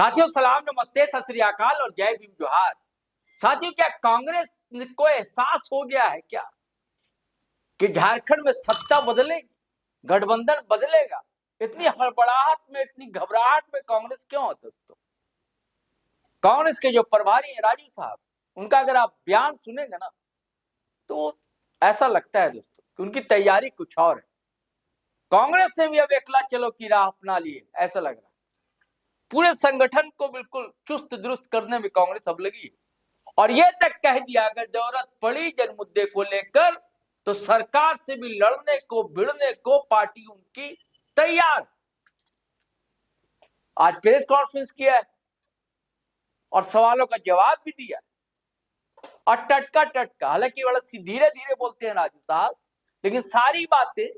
साथियों सलाम, नमस्ते, सत श्री अकाल और जय भीम जोहार। साथियों, क्या कांग्रेस को एहसास हो गया है क्या कि झारखंड में सत्ता बदलेगी, गठबंधन बदलेगा? इतनी हड़बड़ाहट में, इतनी घबराहट में कांग्रेस क्यों है दोस्तों? कांग्रेस के जो प्रभारी हैं राजू साहब, उनका अगर आप बयान सुनेंगे ना तो ऐसा लगता है दोस्तों कि उनकी तैयारी कुछ और है। कांग्रेस ने भी अब एकला चलो की राह अपना लिए, ऐसा लग रहा है। पूरे संगठन को बिल्कुल चुस्त दुरुस्त करने में कांग्रेस अब लगी और यह तक कह दिया अगर जरूरत पड़ी जन मुद्दे को लेकर तो सरकार से भी लड़ने को, भिड़ने को पार्टी उनकी तैयार। आज प्रेस कॉन्फ्रेंस किया है और सवालों का जवाब भी दिया और टटका, हालांकि बड़ा धीरे धीरे बोलते हैं राजू साहब, लेकिन सारी बातें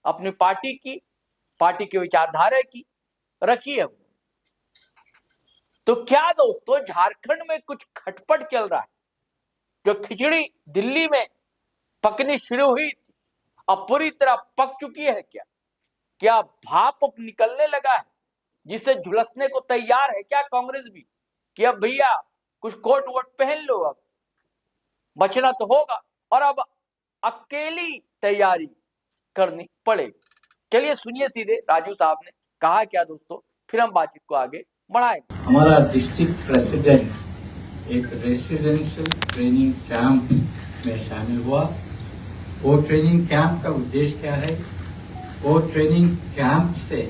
अपनी पार्टी की, पार्टी के विचारधारा की रखी है। तो क्या दोस्तों, झारखंड में कुछ खटपट चल रहा है। जो खिचड़ी दिल्ली में पकनी शुरू हुई थी अब पूरी तरह पक चुकी है क्या भाप अब निकलने लगा है जिसे झुलसने को तैयार है क्या कांग्रेस भी कि अब भैया कुछ कोट वोट पहन लो, अब बचना तो होगा और अब अकेली तैयारी करनी पड़ेगी। चलिए सुनिए सीधे राजू साहब ने कहा क्या दोस्तों, फिर हम बातचीत को आगे बढ़ाएंगे। हमारा डिस्ट्रिक्ट प्रेसिडेंट एक रेसिडेंशियल ट्रेनिंग कैंप में शामिल हुआ। वो ट्रेनिंग कैंप का उद्देश्य क्या है? वो ट्रेनिंग कैंप से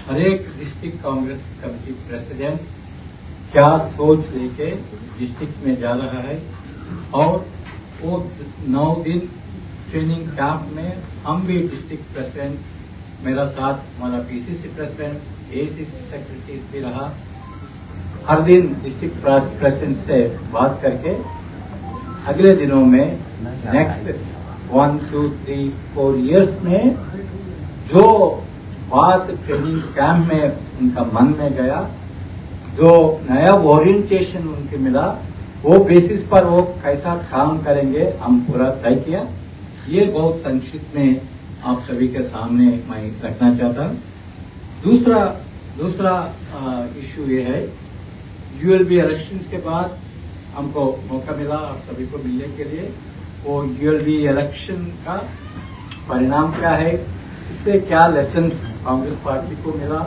हर एक डिस्ट्रिक्ट कांग्रेस कमेटी प्रेसिडेंट क्या सोच लेके डिस्ट्रिक्ट में जा रहा है और वो 9 दिन ट्रेनिंग कैंप में हम भी डिस्ट्रिक्ट प्रेसिडेंट, मेरा साथ हमारा पीसीसी प्रेसिडेंट, एसीसी सेक्रेटरी भी रहा। हर दिन डिस्ट्रिक्ट प्रेसिडेंट से बात करके अगले दिनों में नेक्स्ट 1, 2, 3, 4 इयर्स में जो बात ट्रेनिंग कैंप में उनका मन में गया, जो नया ओरिएंटेशन उनके मिला, वो बेसिस पर वो कैसा काम करेंगे हम पूरा तय किया। ये बहुत संक्षिप्त में आप सभी के सामने मैं रखना चाहता हूँ। दूसरा इश्यू ये है, यूएलबी इलेक्शंस के बाद हमको मौका मिला आप सभी को मिलने के लिए। वो यूएलबी इलेक्शन का परिणाम क्या है, इससे क्या लेसन्स कांग्रेस पार्टी को मिला,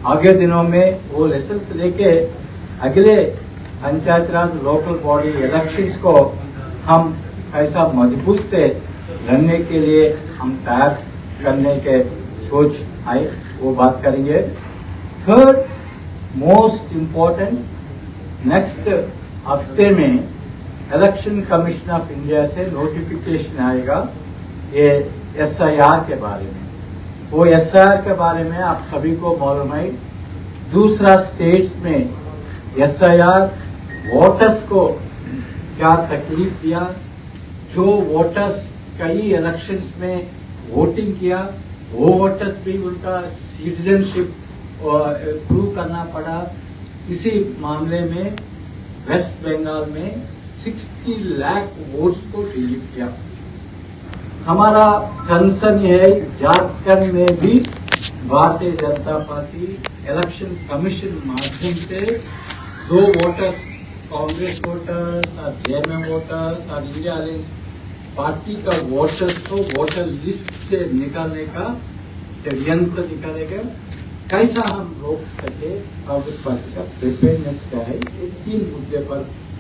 आगे दिनों में वो लेसन्स लेके अगले पंचायत राज लोकल बॉडी इलेक्शंस को हम ऐसा मजबूत से लड़ने के लिए हम तैयार करने के सोच आए, वो बात करेंगे। थर्ड मोस्ट इम्पोर्टेंट, नेक्स्ट हफ्ते में इलेक्शन कमीशन ऑफ इंडिया से नोटिफिकेशन आएगा ये एसआईआर के बारे में। वो एसआईआर के बारे में आप सभी को मालूम है, दूसरा स्टेट्स में एसआईआर वोटर्स को क्या तकलीफ दिया। जो वोटर्स कई इलेक्शंस में वोटिंग किया, वो वोटर्स भी उनका सिटीजनशिप प्रूव करना पड़ा। इसी मामले में वेस्ट बंगाल में 60 लाख वोट्स को डिलीट किया। हमारा कंसर्न है झारखंड में भी Bharatiya Janata party election commission माध्यम से जो वोटर्स, कांग्रेस वोटर्स और जेएमएम वोटर्स और इंडिया अलायंस पार्टी का वोटर्स को वोटर लिस्ट से निकालने का षड्यंत्र निकालेगा, कैसा हम रोक सके। कांग्रेस पार्टी का प्रिपेयरनेस क्या है, ये 3 मुद्दे पर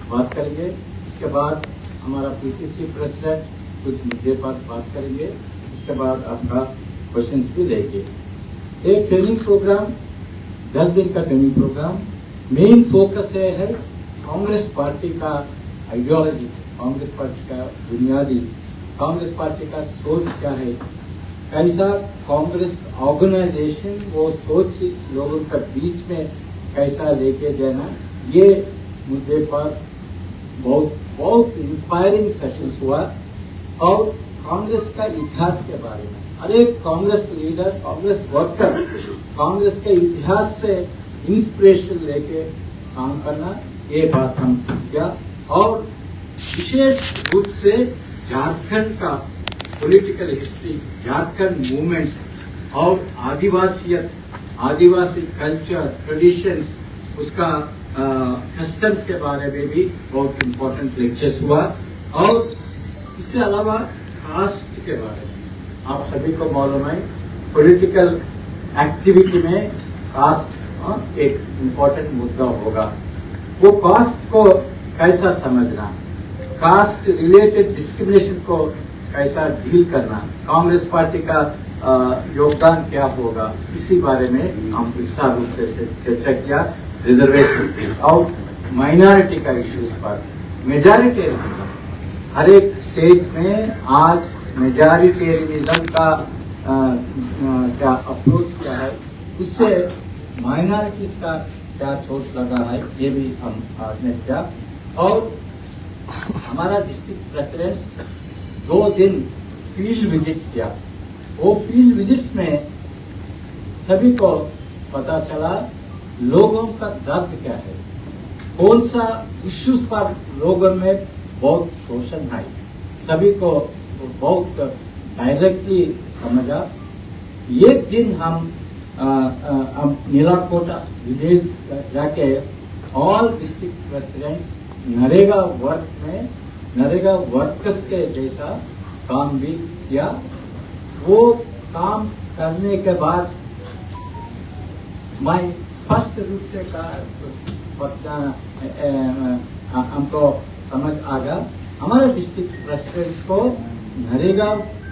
बात करेंगे। इसके बाद हमारा पीसीसी प्रेसिडेंट कुछ मुद्दे पर बात करेंगे। उसके बाद आपका क्वेश्चंस भी लेंगे। एक ट्रेनिंग प्रोग्राम, 10 दिन का ट्रेनिंग प्रोग्राम, मेन फोकस है कांग्रेस पार्टी का आइडियोलॉजी, कांग्रेस पार्टी का बुनियादी, कांग्रेस पार्टी का सोच क्या है, कैसा कांग्रेस ऑर्गेनाइजेशन वो सोच लोगों के बीच में कैसा लेके जाना, ये मुद्दे पर बहुत इंस्पायरिंग सेशंस हुआ। और कांग्रेस का इतिहास के बारे में, हर एक कांग्रेस लीडर, कांग्रेस वर्कर कांग्रेस के इतिहास से इंस्पिरेशन लेके काम करना, ये बात हम किया। और विशेष रूप से झारखंड का पॉलिटिकल हिस्ट्री, झारखंड मूवमेंट्स और आदिवासी कल्चर, ट्रेडिशंस, उसका कस्टम्स के बारे में भी बहुत इम्पोर्टेंट लेक्चर्स हुआ। और इससे अलावा कास्ट के बारे में आप सभी को मालूम है, पॉलिटिकल एक्टिविटी में कास्ट एक इम्पोर्टेंट मुद्दा होगा। वो कास्ट को कैसा समझना, कास्ट रिलेटेड डिस्क्रिमिनेशन को कैसा डील करना, कांग्रेस पार्टी का योगदान क्या होगा, इसी बारे में हम विस्तार रूप से चर्चा किया। रिजर्वेशन और माइनॉरिटी का इश्यूज पर मेजॉरिटेरियनिज्म, हर एक स्टेट में आज मेजॉरिटेरियनिज्म का क्या अप्रोच क्या है, इससे माइनॉरिटीज का क्या चोट लगा है, ये भी हम आपने किया। और हमारा डिस्ट्रिक्ट प्रेसिडेंट 2 दिन फील्ड विजिट्स किया। वो फील्ड विजिट्स में सभी को पता चला लोगों का दर्द क्या है, कौन सा इश्यूज पर लोगों में बहुत शोषण है, सभी को बहुत डायरेक्टली समझा। एक दिन हम नीलाकोटा विलेज जाके all district presidents NREGA work में नरेगा वर्कर्स के जैसा काम भी किया। वो काम करने के बाद मैं स्पष्ट रूप से हमको समझ आ गया, हमारे डिस्ट्रिक्ट प्रेसिडेंट्स को नरेगा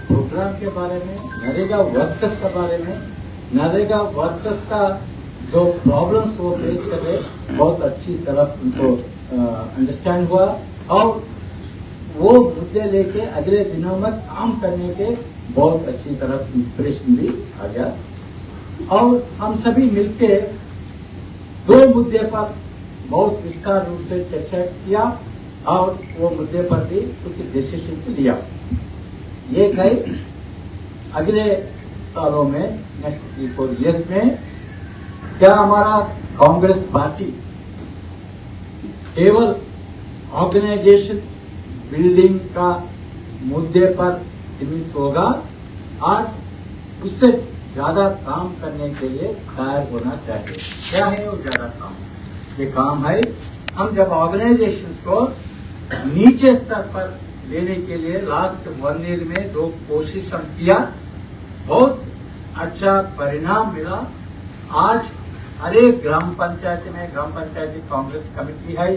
प्रोग्राम के बारे में, नरेगा वर्कर्स के बारे में, नरेगा वर्कर्स का जो प्रॉब्लम्स वो फेस कर रहे, बहुत अच्छी तरह उनको अंडरस्टैंड हुआ। और वो मुद्दे लेके अगले दिनों में काम करने के बहुत अच्छी तरह इंस्पिरेशन भी आ गया। और हम सभी मिलके 2 मुद्दे पर बहुत विस्तार रूप से चर्चा किया और वो मुद्दे पर भी कुछ डिसीजन लिया। एक है अगले सालों में, नेक्स्ट 3-4 ईयर्स में, क्या हमारा कांग्रेस पार्टी केवल ऑर्गेनाइजेशन बिल्डिंग का मुद्दे पर सीमित होगा और उससे ज्यादा काम करने के लिए तैयार होना चाहिए। क्या है वो ज्यादा काम? ये काम है, हम जब ऑर्गेनाइजेशंस को नीचे स्तर पर लेने के लिए लास्ट 1 ईयर में 2 कोशिश हम किया, बहुत अच्छा परिणाम मिला। आज हर एक ग्राम पंचायत में ग्राम पंचायती कांग्रेस कमेटी है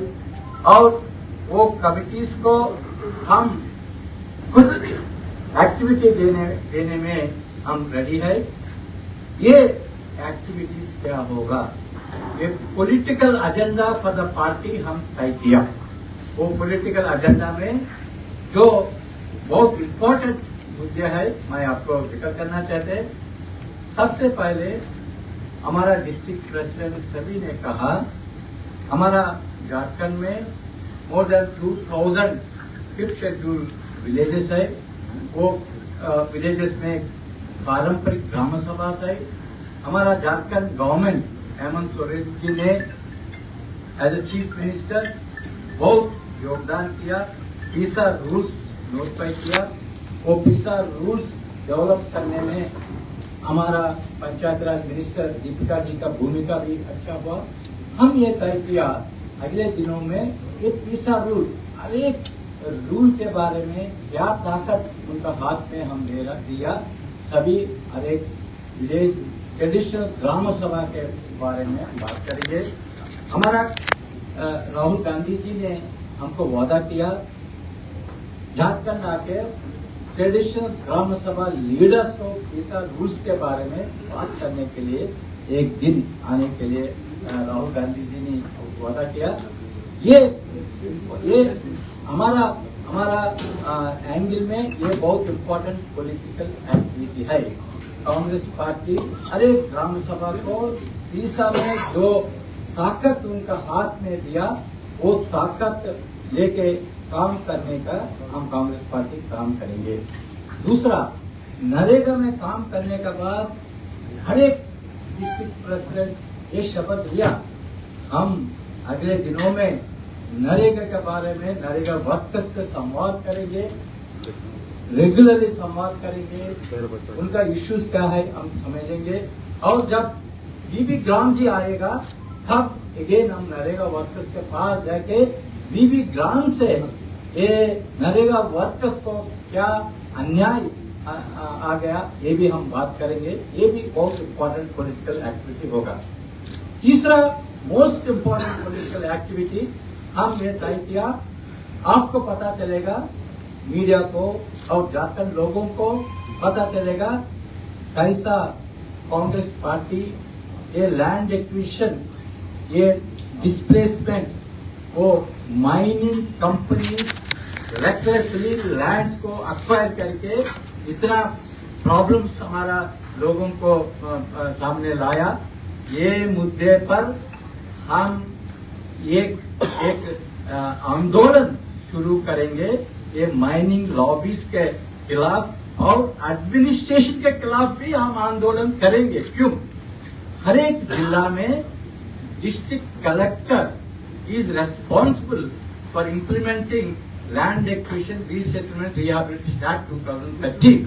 और वो कमिटीज को हम कुछ एक्टिविटी देने में हम रेडी है। ये एक्टिविटीज क्या होगा, ये political agenda for the party हम तय किया। वो पॉलिटिकल एजेंडा में जो बहुत इम्पोर्टेंट मुद्दे है मैं आपको जिक्र करना चाहते हैं। सबसे पहले हमारा डिस्ट्रिक्ट प्रेसिडेंट सभी ने कहा, हमारा झारखंड में more than 2000 5th schedule villages है। वो विलेजेस में पारंपरिक ग्राम सभा है। हमारा झारखंड गवर्नमेंट हेमंत सोरेन जी ने एज ए चीफ मिनिस्टर बहुत योगदान किया, पीसा रूल्स नोटिफाई किया। वो पीसा रूल्स डेवलप करने में हमारा पंचायत राज मिनिस्टर दीपिका जी का भूमिका भी अच्छा हुआ। हम ये तय किया अगले दिनों में ये पीसा रूल, हर एक रूल के बारे में क्या ताकत उनका हाथ में हम दिया, सभी हर एक विलेज ट्रेडिशनल ग्राम सभा के बारे में हम बात करेंगे। हमारा राहुल गांधी जी ने हमको वादा किया झारखंड आके ट्रेडिशनल ग्राम सभा लीडर्स को पीसा रूल्स के बारे में बात करने के लिए एक दिन आने के लिए राहुल गांधी जी ने वादा किया। ये हमारा एंगल में ये बहुत इम्पोर्टेंट पॉलिटिकल एक्टिविटी है। कांग्रेस पार्टी हर एक ग्राम सभा को पीसा में जो ताकत उनका हाथ में दिया, वो ताकत लेके काम करने का हम कांग्रेस पार्टी काम करेंगे। दूसरा, नरेगा में काम करने के बाद हर एक डिस्ट्रिक्ट प्रेसिडेंट ये शपथ लिया, हम अगले दिनों में नरेगा के बारे में नरेगा वर्कर्स से संवाद करेंगे, रेगुलरली संवाद करेंगे, उनका इश्यूज क्या है हम समझेंगे। और जब बीबी ग्राम जी आएगा तब अगेन हम नरेगा वर्कर्स के पास जाके बीबी ग्राम से ये नरेगा वर्कर्स को क्या अन्याय आ गया, ये भी हम बात करेंगे। ये भी बहुत इम्पोर्टेंट पॉलिटिकल एक्टिविटी होगा। तीसरा मोस्ट इम्पोर्टेंट पॉलिटिकल एक्टिविटी हम ये तय किया, आपको पता चलेगा, मीडिया को और जाकर लोगों को पता चलेगा कैसा कांग्रेस पार्टी ये लैंड एक्विजिशन, ये डिस्प्लेसमेंट, वो माइनिंग कंपनीज रेकलेसली लैंड्स को अक्वायर करके इतना प्रॉब्लम्स हमारा लोगों को सामने लाया। ये मुद्दे पर हम एक आंदोलन शुरू करेंगे, ये माइनिंग लॉबीज के खिलाफ और एडमिनिस्ट्रेशन के खिलाफ भी हम आंदोलन करेंगे। क्यों? हर एक जिला में district collector is responsible for implementing Land Acquisition Resettlement Rehabilitation Act 2013।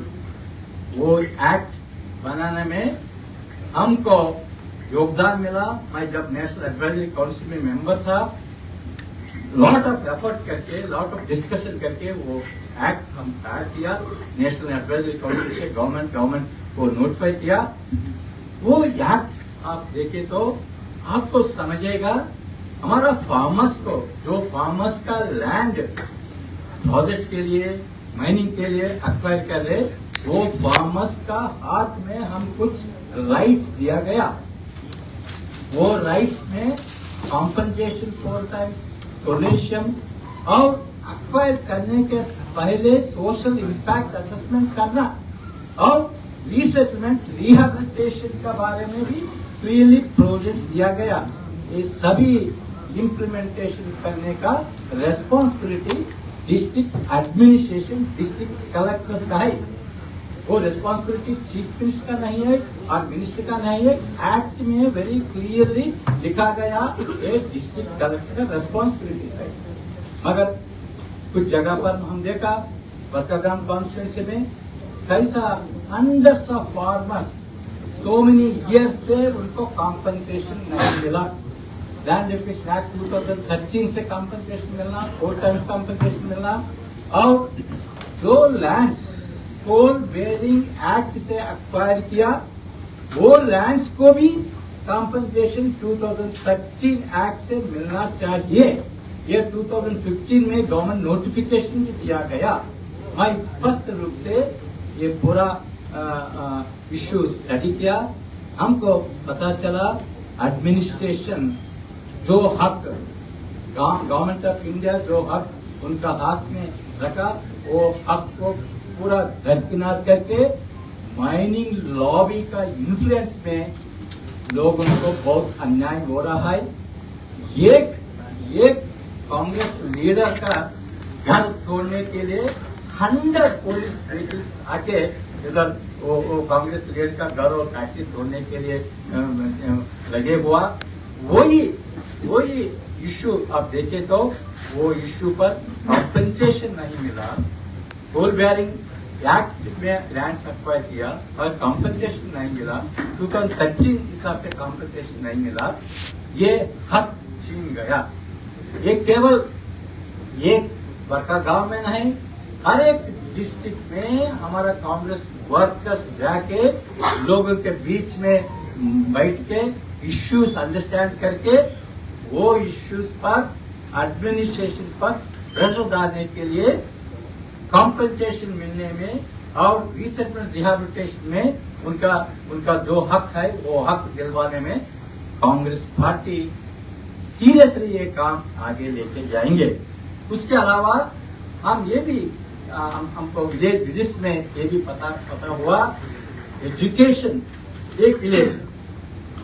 वो एक्ट बनाने में हमको योगदान मिला। मैं जब नेशनल एडवाइजरी काउंसिल में मेंबर था, लॉट ऑफ एफर्ट करके, लॉट ऑफ डिस्कशन करके वो एक्ट हम तैयार किया, नेशनल एडवाइजरी काउंसिल से गवर्नमेंट को नोटिफाई किया। वो एक्ट आप देखें तो आपको समझेगा, हमारा फार्मर्स को, जो फार्मर्स का लैंड प्रोजेक्ट के लिए, माइनिंग के लिए अक्वायर कर रहे, वो फार्मर्स का हाथ में हम कुछ राइट्स दिया गया। वो राइट्स में कॉम्पनसेशन फॉर टाइम्स, सोल्यूशन और अक्वायर करने के पहले सोशल इम्पैक्ट असेसमेंट करना और रीसेटलमेंट रिहेबिलिटेशन के बारे में भी क्लियरली प्रोविजंस दिया गया। ये सभी इम्प्लीमेंटेशन करने का responsibility district administration, district collectors का है। वो रेस्पॉन्सिबिलिटी चीफ मिनिस्टर का नहीं है और मिनिस्टर का नहीं है। एक्ट में वेरी क्लियरली लिखा गया ये डिस्ट्रिक्ट कलेक्टर का रेस्पॉन्सिबिलिटी है। मगर कुछ जगह पर हम देखा, बरकागाम कॉन्स्टिट्यूंसी में कैसा hundreds of farmers so many years से उनको कॉम्पनसेशन नहीं मिला। लैंड एक्विजिशन एक्ट 2013 से कॉम्पनसेशन मिलना, 4 टाइम्स कॉम्पनसेशन मिलना, और जो लैंड्स कोल बेरिंग एक्ट से एक्वायर किया, वो लैंड्स को भी कॉम्पनसेशन 2013 एक्ट से मिलना चाहिए। ये 2015 में गवर्नमेंट नोटिफिकेशन भी दिया गया। मैं स्पष्ट रूप से ये पूरा इश्यू स्टडी किया, हमको पता चला एडमिनिस्ट्रेशन जो हक गवर्नमेंट ऑफ इंडिया जो हक उनका हाथ में रखा, वो हक को पूरा दरकिनार करके माइनिंग लॉबी का इन्फ्लुएंस में लोगों को बहुत अन्याय हो रहा है। एक कांग्रेस लीडर का घर तोड़ने के लिए 100 पुलिस व्हीकल्स आके इधर वो कांग्रेस लीडर का घर और फैक्ट्री तोड़ने के लिए लगे हुआ। वही इश्यू आप देखें तो वो इश्यू पर कॉम्पनसेशन नहीं मिला। कोल बेयरिंग एक्ट में लैंड एक्वायर किया और कॉम्पनसेशन नहीं मिला। 2013 हिसाब से कॉम्पनसेशन नहीं मिला, ये हक छीन गया। ये केवल एक बरकागांव में नहीं, हर एक डिस्ट्रिक्ट में हमारा कांग्रेस वर्कर्स जाके लोगों के बीच में बैठ के इश्यूज अंडरस्टैंड करके वो इश्यूज पर एडमिनिस्ट्रेशन पर प्रेशर डालने के लिए कॉम्पनसेशन मिलने में और रीसेटलमेंट रिहेबिलिटेशन में उनका जो हक है वो हक दिलवाने में कांग्रेस पार्टी सीरियसली ये काम आगे लेके जाएंगे। उसके अलावा हम ये भी हमको विलेज विजिट्स में ये भी पता हुआ, एजुकेशन एक विलेज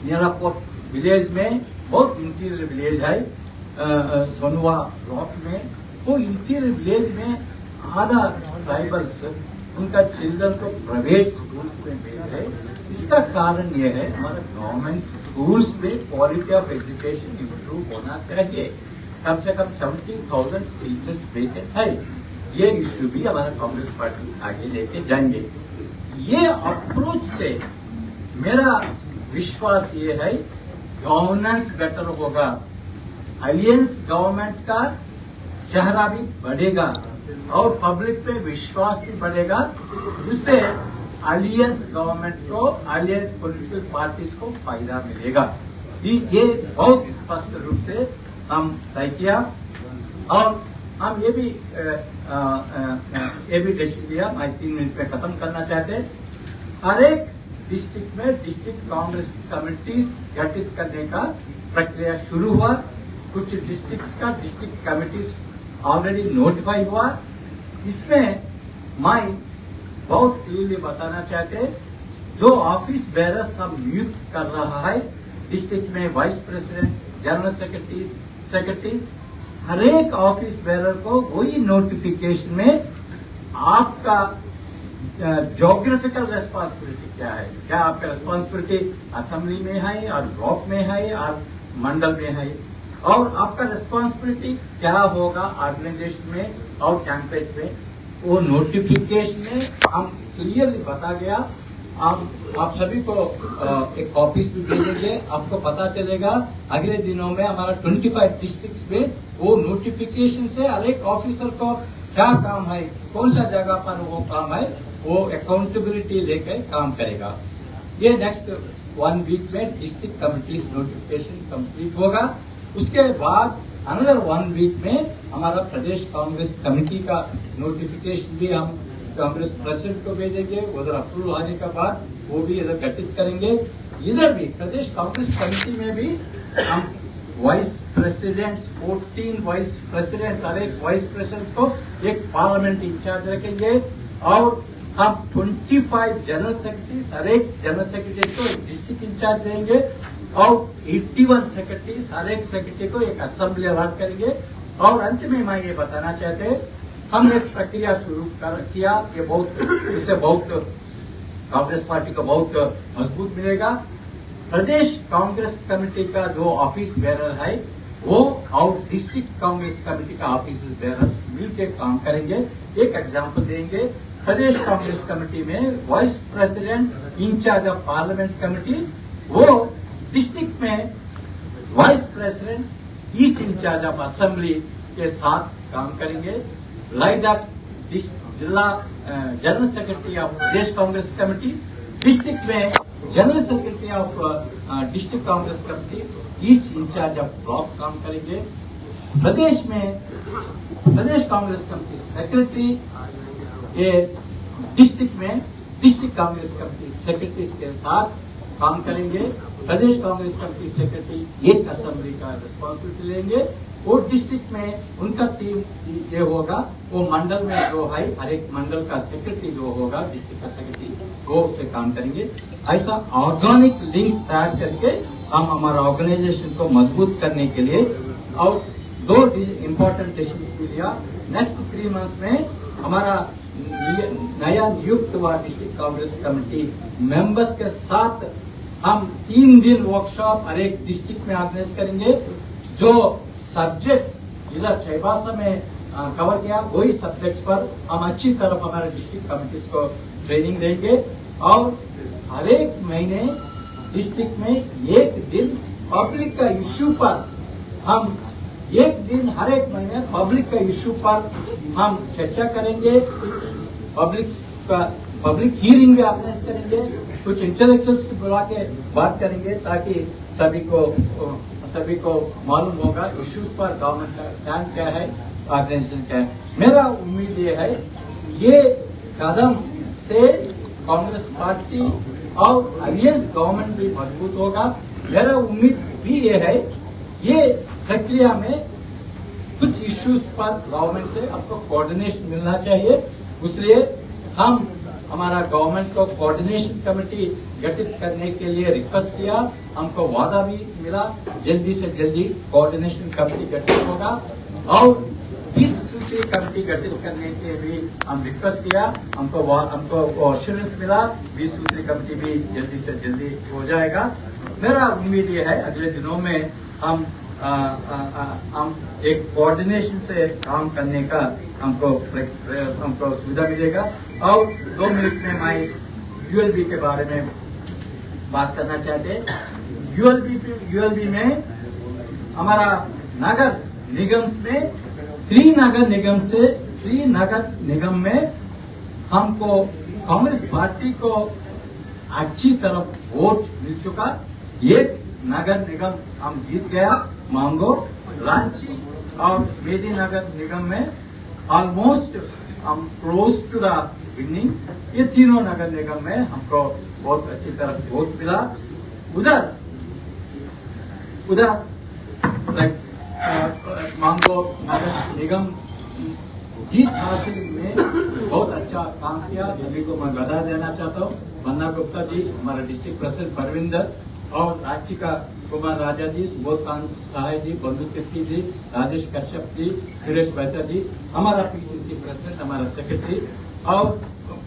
नीलाकोट विलेज में, बहुत इंटीरियर विलेज है सोनवा ब्लॉक में, वो इंटीरियर विलेज में आधा ट्राइबल्स उनका चिल्ड्रन को प्राइवेट स्कूल्स में भेज रहे। इसका कारण ये है हमारे गवर्नमेंट स्कूल्स में क्वालिटी ऑफ एजुकेशन इम्प्रूव होना चाहिए। कम से कम 70,000 टीचर्स वेकेंट है। ये इश्यू भी हमारा कांग्रेस पार्टी आगे लेके जाएंगे। ये अप्रोच से मेरा विश्वास ये है गवर्नेंस बेटर होगा, अलायंस गवर्नमेंट का चेहरा भी बढ़ेगा और पब्लिक पे विश्वास भी बढ़ेगा। इससे अलायंस गवर्नमेंट को, अलायंस पॉलिटिकल पार्टीज को फायदा मिलेगा। ये बहुत स्पष्ट रूप से हम तय किया और हम ये भी डिसीजन लिया। मैं 3 मिनट में खत्म करना चाहते। हर एक डिस्ट्रिक्ट में डिस्ट्रिक्ट कांग्रेस कमेटीज गठित करने का प्रक्रिया शुरू हुआ। कुछ डिस्ट्रिक्ट्स का डिस्ट्रिक्ट कमेटीज ऑलरेडी नोटिफाई हुआ। इसमें मैं बहुत क्लियरली बताना चाहते, जो ऑफिस बेरर्स हम नियुक्त कर रहा है डिस्ट्रिक्ट में, वाइस प्रेसिडेंट, जनरल सेक्रेटरी, हर एक ऑफिस बेरर को वही नोटिफिकेशन में आपका ज्योग्राफिकल रेस्पॉन्सिबिलिटी क्या है, क्या आपका रेस्पॉन्सिबिलिटी असेंबली में है और ब्लॉक में है और मंडल में है, और आपका रेस्पॉन्सिबिलिटी क्या होगा ऑर्गेनाइजेशन में और कैंपेज में, वो नोटिफिकेशन में हम क्लियरली बता गया। आप सभी को एक कॉपीज भी दे देंगे। आपको पता चलेगा अगले दिनों में हमारा 25 डिस्ट्रिक्ट्स में वो नोटिफिकेशन से हर एक ऑफिसर को क्या काम है, कौन सा जगह पर वो काम है, वो अकाउंटेबिलिटी लेकर काम करेगा। ये नेक्स्ट 1 वीक में डिस्ट्रिक्ट कमिटीज नोटिफिकेशन कंप्लीट होगा। उसके बाद अनदर 1 वीक में हमारा प्रदेश कांग्रेस कमेटी का नोटिफिकेशन भी हम कांग्रेस प्रेसिडेंट को भेजेंगे। उधर अप्रूव आने के बाद वो भी इधर गठित करेंगे। इधर भी प्रदेश कांग्रेस कमेटी में भी हम वाइस प्रेसिडेंट्स, 14 वाइस प्रेसिडेंट, हर एक वाइस प्रेसिडेंट को एक पार्लियामेंट इंचार्ज रखेंगे और हम 25 जनरल सेक्रेटरीज, हर एक जनरल सेक्रेटरी को एक डिस्ट्रिक्ट इंचार्ज देंगे और 81 सेक्रेटरीज, हर एक सेक्रेटरी को एक असेंबली अलॉट करेंगे। और अंत में मैं ये बताना चाहते, हम एक प्रक्रिया शुरू किया। ये इससे बहुत कांग्रेस पार्टी को बहुत मजबूत मिलेगा। प्रदेश कांग्रेस कमेटी का जो ऑफिस बेरर है वो और डिस्ट्रिक्ट कांग्रेस कमेटी का ऑफिस बेरर मिलकर काम करेंगे। एक एग्जांपल देंगे। प्रदेश कांग्रेस कमेटी में vice president incharge of parliament committee, वो डिस्ट्रिक्ट में vice president each incharge of assembly के साथ काम करेंगे। लाइक दैट जिला जनरल सेक्रेटरी ऑफ प्रदेश कांग्रेस कमेटी, डिस्ट्रिक्ट में general secretary of district Congress committee, each incharge of block काम करेंगे। प्रदेश में प्रदेश कांग्रेस कमेटी सेक्रेटरी ये डिस्ट्रिक्ट में डिस्ट्रिक्ट कांग्रेस कमेटी सेक्रेटरी के साथ काम करेंगे। प्रदेश कांग्रेस कमेटी सेक्रेटरी एक असेंबली का रिस्पॉन्सिबिलिटी लेंगे और डिस्ट्रिक्ट में उनका टीम ये होगा, वो मंडल में जो है हर एक मंडल का सेक्रेटरी जो होगा, डिस्ट्रिक्ट का सेक्रेटरी, वो उससे काम करेंगे। ऐसा ऑर्गेनिक लिंक तैयार करके हम हमारा ऑर्गेनाइजेशन को मजबूत करने के लिए और 2 इम्पोर्टेंट डिसीजन लिया। नेक्स्ट 3 मंथ्स में हमारा नया नियुक्त हुआ डिस्ट्रिक्ट कांग्रेस कमेटी मेंबर्स के साथ हम 3 दिन वर्कशॉप हर एक डिस्ट्रिक्ट में ऑर्गेनाइज करेंगे। जो सब्जेक्ट्स इधर चाईबासा में कवर किया, वही सब्जेक्ट्स पर हम अच्छी तरफ हमारे डिस्ट्रिक्ट कमेटीज को ट्रेनिंग देंगे और हर एक महीने डिस्ट्रिक्ट में एक दिन पब्लिक का इश्यू पर हम एक दिन हर एक महीने पब्लिक का इश्यू पर हम चर्चा करेंगे। पब्लिक हियरिंग भी ऑर्गेनाइज करेंगे। कुछ इंटेलेक्चुअल्स की बुला के बात करेंगे ताकि सभी को मालूम होगा इश्यूज पर गवर्नमेंट का स्टैंड क्या है, ऑर्गेनाइजेशन क्या है। मेरा उम्मीद ये है, ये कदम से कांग्रेस पार्टी और अलायंस गवर्नमेंट भी मजबूत होगा। मेरा उम्मीद भी ये है, ये प्रक्रिया में कुछ इश्यूज पर गवर्नमेंट से आपको कोऑर्डिनेशन मिलना चाहिए। इसलिए हम हमारा गवर्नमेंट को कोऑर्डिनेशन कमेटी गठित करने के लिए रिक्वेस्ट किया। हमको वादा भी मिला, जल्दी से जल्दी कोऑर्डिनेशन कमेटी गठित होगा और 20 सूत्री कमेटी गठित करने के भी हम रिक्वेस्ट किया। हमको एश्योरेंस मिला 20 सूत्री कमेटी भी जल्दी से जल्दी हो जाएगा। मेरा उम्मीद ये है अगले दिनों में हम एक कोऑर्डिनेशन से काम करने का हमको सुविधा मिलेगा। और 2 मिनट में मैं यूएलबी के बारे में बात करना चाहते। यूएलबी में हमारा नगर निगम में त्रिनगर निगम में हमको कांग्रेस पार्टी को अच्छी तरफ वोट मिल चुका। एक नगर निगम हम जीत गया, मांगो, रांची और मेदी नगर निगम में ऑलमोस्ट हम क्लोज टू द विनिंग। ये तीनों नगर निगम में हमको बहुत अच्छी तरह वोट मिला। उधर लाइक मांगो नगर निगम जीत हासिल में बहुत अच्छा काम किया। सभी को मैं बधाई देना चाहता हूँ। बन्ना गुप्ता जी, हमारा डिस्ट्रिक्ट प्रेसिडेंट परविंदर, और रांची का कुमार राजा जी, सुबोध कांत सहाय जी, बंधु तिर्की जी, राजेश कश्यप जी, सुरेश बेहतर जी, हमारा पीसीसी प्रेसिडेंट, हमारा सेक्रेटरी, और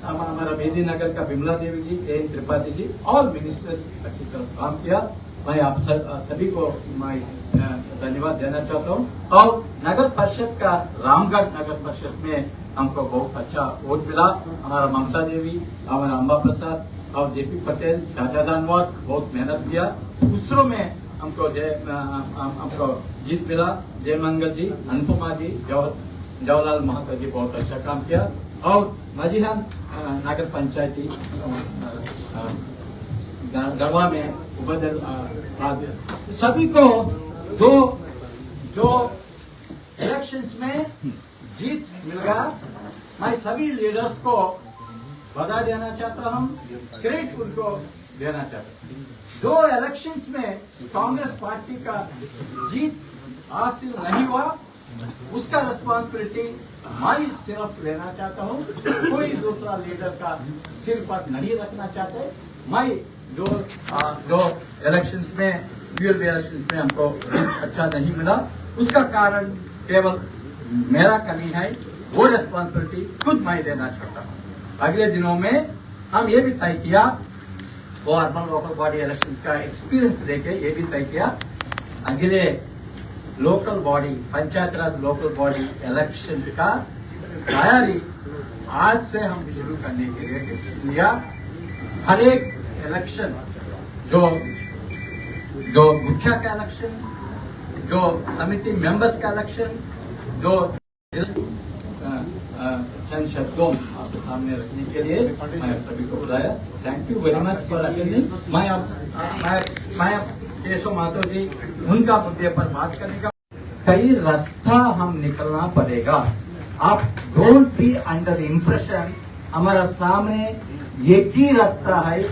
हमारा मेदी नगर का बिमला देवी जी, N Tripathi ji, all ministers अच्छी तरह काम किया। मैं आप सभी को मैं धन्यवाद देना चाहता हूँ। और नगर परिषद का रामगढ़ नगर परिषद में हमको बहुत अच्छा वोट मिला। हमारा ममता देवी, हमारा अंबा प्रसाद और जेपी पटेल, शाहजहां बहुत मेहनत किया। दूसरों में हमको जीत मिला। जयमंगल जी, अनुपमा जी, जवाहरलाल महतो जी बहुत अच्छा काम किया। और मजीहन नगर पंचायती गढ़वा में सभी को जो इलेक्शंस में जीत मिल गया, मैं सभी लीडर्स को बधाई देना चाहता हूं, क्रेडिट उनको देना चाहता हूं। जो इलेक्शंस में कांग्रेस पार्टी का जीत हासिल नहीं हुआ, उसका रिस्पांसिबिलिटी मैं सिर्फ लेना चाहता हूं। कोई दूसरा लीडर का सिर पर नहीं रखना चाहते। मैं जो इलेक्शंस में यूएलबी इलेक्शंस में हमको अच्छा नहीं मिला, उसका कारण केवल मेरा कमी है। वो रिस्पांसिबिलिटी खुद मैं देना चाहता हूँ। अगले दिनों में हम ये भी तय किया, वो अर्बन लोकल बॉडी इलेक्शंस का एक्सपीरियंस लेके ये भी तय किया, अगले लोकल बॉडी पंचायत राज लोकल बॉडी इलेक्शन का तैयारी आज से हम शुरू करने के लिए डिसीजन लिया। हर एक इलेक्शन, जो मुखिया का इलेक्शन, जो समिति मेंबर्स का इलेक्शन, जो चंद शब्दों आपके सामने रखने के लिए मैं सभी को बुलाया। Thank you very much for attending. मैं केशव माधव जी, उनका मुद्दे पर बात करने का कई रास्ता हम निकलना पड़ेगा। आप डोंट बी अंडर इम्प्रेशन हमारा सामने एक ही रास्ता है।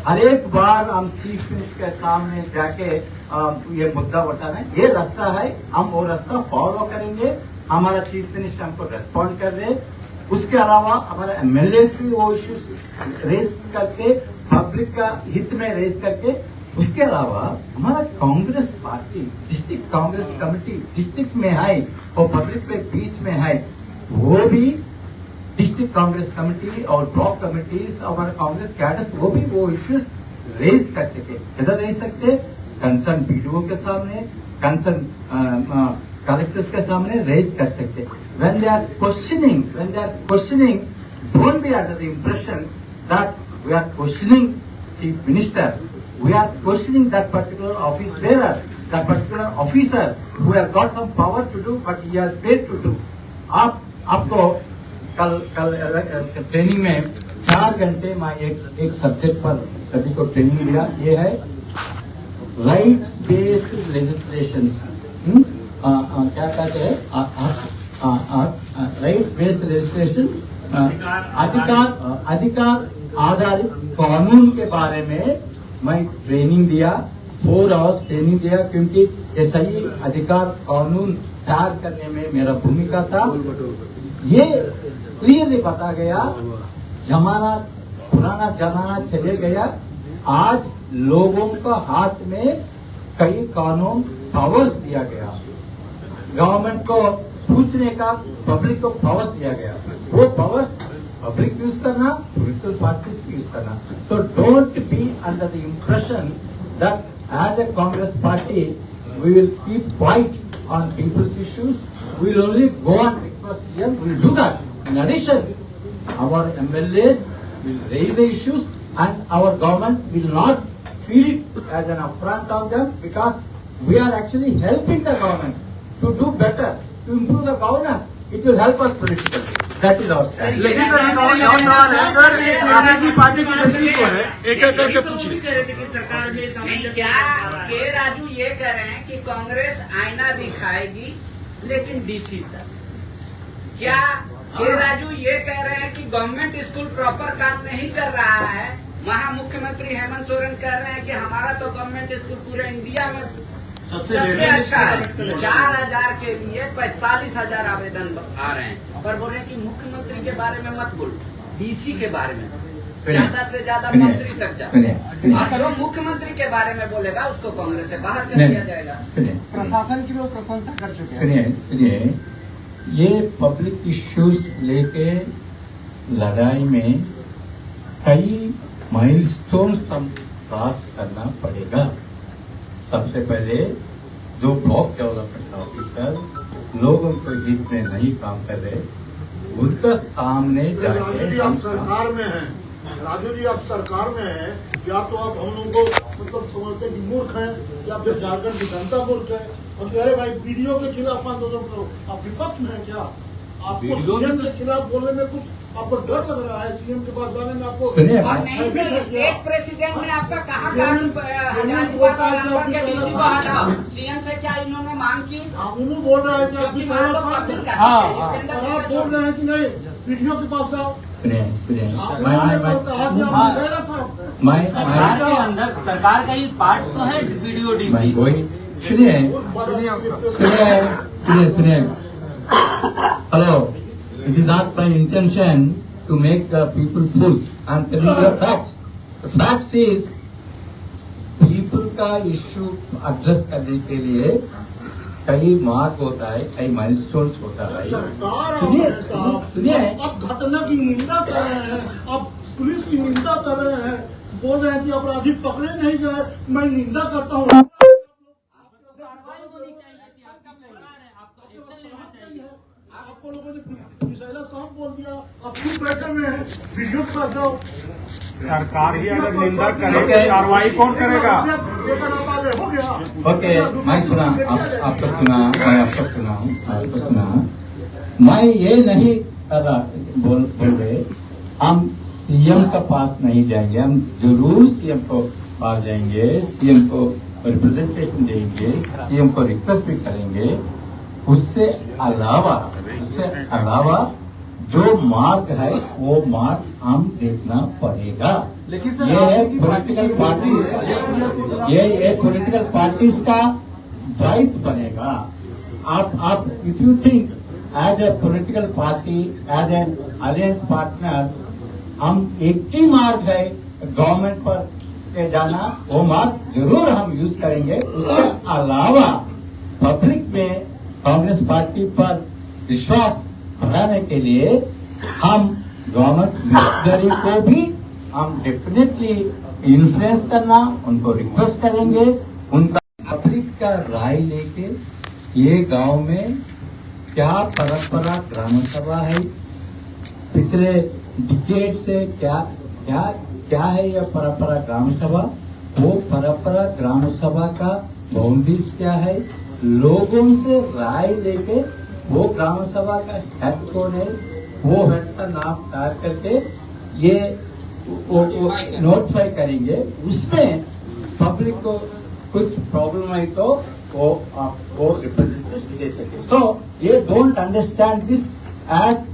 हर एक बार हम चीफ मिनिस्टर के सामने जाके ये मुद्दा उठाना है, ये रास्ता है, हम वो रास्ता फॉलो करेंगे। हमारा चीफ मिनिस्टर हमको रेस्पॉन्ड कर रहे। उसके अलावा हमारे एमएलए भी वो इश्यूज रेज करके पब्लिक का हित में रेज करके, उसके अलावा हमारा Congress party district Congress committee district में है और पब्लिक के बीच में है, वो भी डिस्ट्रिक्ट कांग्रेस कमेटी और ब्लॉक कमिटीज हमारे कांग्रेस कैडर्स वो भी वो इश्यूज रेज कर सके। इधर रेज सकते कंसर्न पीडीओ के सामने, कंसर्न कलेक्टर्स के सामने रेज कर सकते। when they are questioning, don't be under the impression that we are questioning chief minister. We are questioning that particular office bearer, that particular officer who has got some power to do, but he has failed to do. आपको कल training में 4 घंटे मैं एक subject पर सभी को training दिया। ये है राइट्स बेस्ड लेजिस्लेशन। क्या कहते हैं? राइट्स बेस्ड लेजिस्लेशन, अधिकार आधारित कानून के बारे में मैं ट्रेनिंग दिया। 4 आवर्स ट्रेनिंग दिया, क्योंकि ये सही अधिकार कानून तैयार करने में मेरा भूमिका था। ये क्लियरली बता गया, पुराना जमाना चले गया। आज लोगों का हाथ में कई कानून पावर्स दिया गया, गवर्नमेंट को पूछने का पब्लिक को पावर्स दिया गया। वो पावर्स पब्लिक यूज करना, पॉलिटिकल पार्टीज यूज करना। So don't be under the impression that as a Congress party we will keep quiet on people's issues, we will only go on request CM, we will do that. In addition, our MLAs will raise the issues and our government will not feel it as an affront of them because we are actually helping the government to do better, to improve the governance. It will help us politically. That is our stand. लेकिन sir एक और सवाल है sir, आम आदमी party की तकलीफ को है, एक एक करके पूछिए। नहीं, क्या के राजू ये कह रहे हैं कि कांग्रेस आईना दिखाएगी लेकिन डीसी तक? क्या के राजू ये कह रहे हैं कि गवर्नमेंट स्कूल प्रॉपर काम नहीं कर रहा है? वहाँ मुख्यमंत्री हेमंत सोरेन कह रहे हैं कि हमारा तो गवर्नमेंट स्कूल पूरे इंडिया में सबसे अच्छा है। 4,000 के लिए 45,000 आवेदन आ रहे हैं, पर बोल रहे हैं कि मुख्यमंत्री के बारे में मत बोलो, डीसी के बारे में ज्यादा से ज्यादा मंत्री तक जाओ, और जो मुख्यमंत्री के बारे में बोलेगा उसको कांग्रेस से बाहर कर दिया जाएगा। प्रशासन की वो प्रशंसा कर चुके हैं। सुनिए, ये पब्लिक इश्यूज लेके लड़ाई में कई माइलस्टोन्स हम क्रॉस करना पड़ेगा। सबसे पहले जो ब्लॉक डेवलपमेंट ऑफिसर लोगों को हित में नहीं काम कर रहे, उनका सामने जाके आप सरकार में हैं, राजू जी आप सरकार में हैं, या तो आप हम लोगों को मतलब समझते हैं कि मूर्ख हैं, या फिर झारखंड की जनता मूर्ख है और कह रहे भाई वीडियो के खिलाफ आंदोलन करो। आप विपक्ष में हैं क्या? आपको सीएम के खिलाफ बोलने में कुछ आपको डर लग रहा है? सीएम के पास जाने में आपको सुनिए, और नहीं तो स्टेट प्रेसिडेंट ने आपका कहा था कि हजारीबाग और रामगढ़ के डीसी को हटाओ, सीएम से क्या इन्होंने मांग की? आप उन्होंने बोल रहे हैं कि क्योंकि आप मान लो पब्लिक का आप बोल रहे हैं कि नहीं वीडियो के पास जाओ। सुनिए, सरकार के अंदर सरकार का ही पार्ट तो है वीडियो डीसी। सुनिए, hello, it is not my intention to make the people fools. I am telling you the facts. The facts is people का इश्यू एड्रेस करने के लिए कई मार्ग होता है, कई माइलस्टोन्स होता है। सरकार सुनिए, अब घटना की निंदा कर रहे हैं, अब पुलिस की निंदा कर रहे हैं, बोल रहे हैं कि अपराधी पकड़े नहीं गए। मैं निंदा करता हूँ, आपको लोगों ने मिसाइला साफ बोल दिया, अब खुद बैठे हुए हैं, वीडियो के पास जाओ। सरकार ही अगर निंदा करे तो कार्रवाई कौन करेगा? हो गया। ओके, मैं सुना, आपको सुना, मैं आपको सुना। मैं ये नहीं कर रहा, बोल रहे हम सीएम के पास नहीं जाएंगे, हम जरूर सीएम को पास जाएंगे, सीएम को रिप्रेजेंटेशन देंगे, सीएम को रिक्वेस्ट भी करेंगे। उससे अलावा जो मार्ग है वो मार्ग हम देखना पड़ेगा। लेकिन सर ये है पॉलिटिकल पार्टीज का, ये पॉलिटिकल पार्टीज का दायित्व बनेगा। आप if you think as a political party, as an alliance partner, हम एक ही मार्ग है गवर्नमेंट पर के जाना, वो मार्ग जरूर हम यूज करेंगे। उसके अलावा पब्लिक में कांग्रेस पार्टी पर विश्वास बढ़ाने के लिए हम गवर्नमेंट मिनिस्ट्री को भी हम डेफिनेटली इन्फ्लुएंस करना, उनको रिक्वेस्ट करेंगे, उनका पब्लिक का राय लेके ये गांव में क्या परंपरा ग्राम सभा है, पिछले डिकेड से क्या है यह परंपरा ग्राम सभा, वो परंपरा ग्राम सभा का बाउंड्रीज क्या है, लोगों से राय लेके वो ग्राम सभा का हेड कौन है, वो हेड का नाम तैयार करके ये नोटिफाई करेंगे। उसमें पब्लिक को कुछ प्रॉब्लम है तो वो आपको रिप्रेजेंटेशन दे सके। सो ये don't understand this as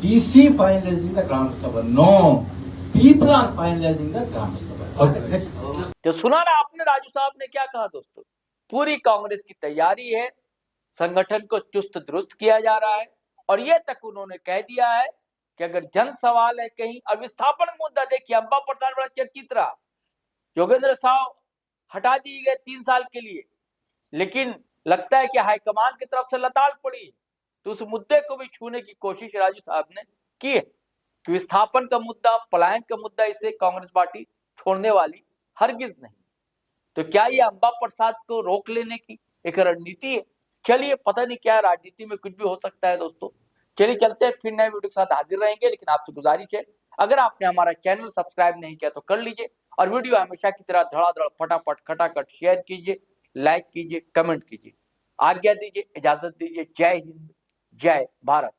DC finalising the gram sabha, no, people are finalising the gram sabha. Okay, next. तो सुना ना आपने राजू साहब ने क्या कहा दोस्तों। पूरी कांग्रेस की तैयारी है, संगठन को चुस्त दुरुस्त किया जा रहा है, और ये तक उन्होंने कह दिया है कि अगर जन सवाल है कहीं, और विस्थापन मुद्दा देखिए, अम्बा प्रसाद बड़ा चर्चित रहा, योगेंद्र साहब हटा दिए गए 3 साल के लिए, लेकिन लगता है कि हाईकमान की तरफ से लताड़ पड़ी, तो उस मुद्दे को भी छूने की कोशिश राजू साहब ने की है कि विस्थापन का मुद्दा, पलायन का मुद्दा, इसे कांग्रेस पार्टी छोड़ने वाली हरगिज नहीं। तो क्या ये अम्बा प्रसाद को रोक लेने की एक रणनीति है? चलिए, पता नहीं क्या, राजनीति में कुछ भी हो सकता है दोस्तों। चलिए चलते हैं, फिर नए वीडियो के साथ हाजिर रहेंगे, लेकिन आपसे गुजारिश है, अगर आपने हमारा चैनल सब्सक्राइब नहीं किया तो कर लीजिए, और वीडियो हमेशा की तरह धड़ाधड़ फटाफट खटाखट शेयर कीजिए, लाइक कीजिए, कमेंट कीजिए। आज्ञा दीजिए, इजाजत दीजिए। जय हिंद, जय भारत।